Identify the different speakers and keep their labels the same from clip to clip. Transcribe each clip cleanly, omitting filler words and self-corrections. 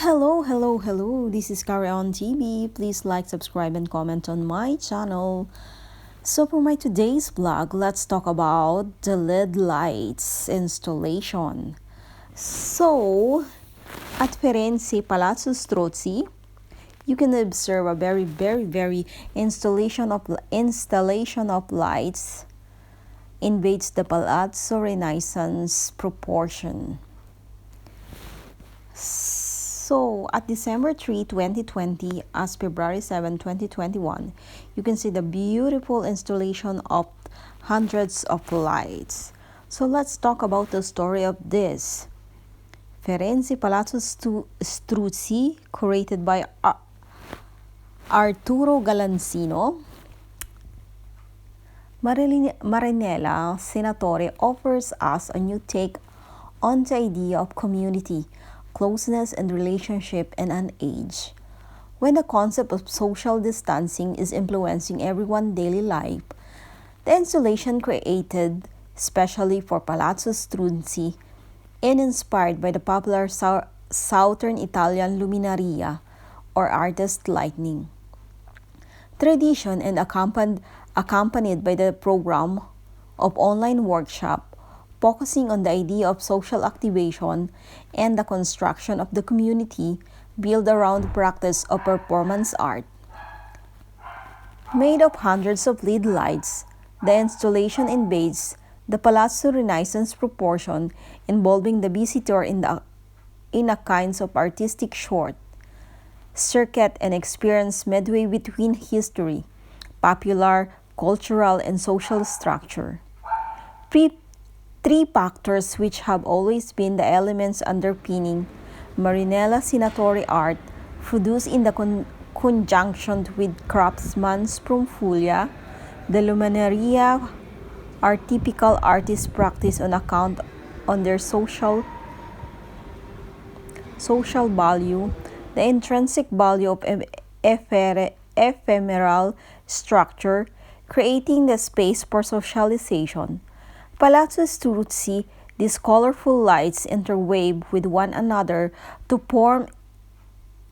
Speaker 1: Hello. This is Carry On TV. Please like, subscribe, and comment on my channel. So for my today's vlog, let's talk about the LED lights installation. So, at Firenze Palazzo Strozzi, you can observe a very installation of lights invades the Palazzo Renaissance proportion. So, at December 3, 2020, as February 7, 2021, you can see the beautiful installation of hundreds of lights. So, let's talk about the story of this. Firenze Palazzo Strozzi, curated by Arturo Galancino. Marinell Senatore offers us a new take on the idea of community, closeness and relationship in an age when the concept of social distancing is influencing everyone's daily life. The installation created specially for Palazzo Strozzi and inspired by the popular southern Italian luminaria or artist lighting tradition and accompanied by the program of online workshop focusing on the idea of social activation and the construction of the community built around the practice of performance art. Made of hundreds of LED lights, the installation invades the Palazzo Renaissance proportion, involving the visitor in a kind of artistic short circuit and experience midway between history, popular, cultural, and social structure. Three factors which have always been the elements underpinning Marinell Senatore art, produced in the conjunction with craftsmen's from Puglia, the luminaria are typical artist practice on account on their social value, the intrinsic value of ephemeral structure, creating the space for socialization. Palazzo Strozzi, these colorful lights interweave with one another to form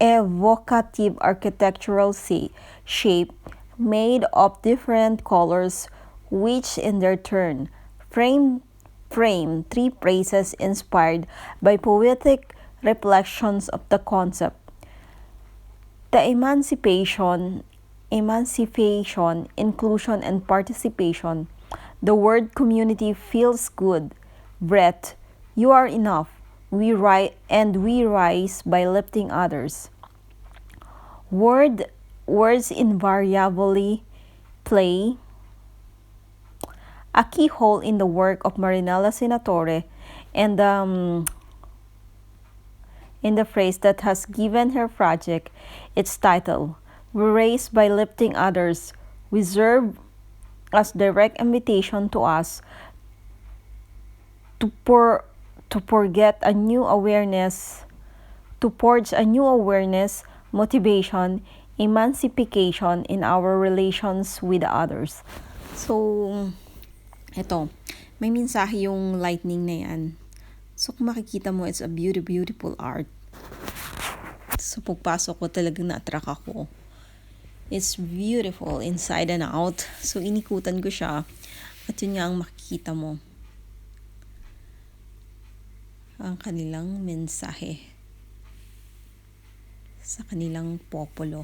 Speaker 1: evocative architectural shape made of different colors, which in their turn frame three phrases inspired by poetic reflections of the concept: the emancipation, inclusion, and participation. The word community feels good. Breath, you are enough. We rise by lifting others. Words invariably play a key role in the work of Marinell Senatore, and in the phrase that has given her project its title. We raise by lifting others. We serve as direct invitation to us to forge a new awareness, motivation, emancipation in our relations with others. So, eto, may mensahe yung lightning na yan. So, kung makikita mo, it's a beautiful art. So, pagpasok ko talagang na-attract ako. It's beautiful inside and out. So, inikutan ko siya. At yun nga ang makikita mo. Ang kanilang mensahe sa kanilang popolo.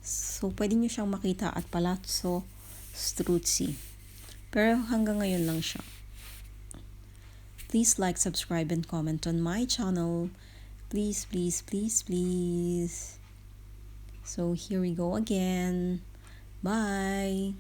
Speaker 1: So, pwede nyo siyang makita at Palazzo Strozzi. Pero hanggang ngayon lang siya. Please like, subscribe, and comment on my channel. Please. So here we go again. Bye.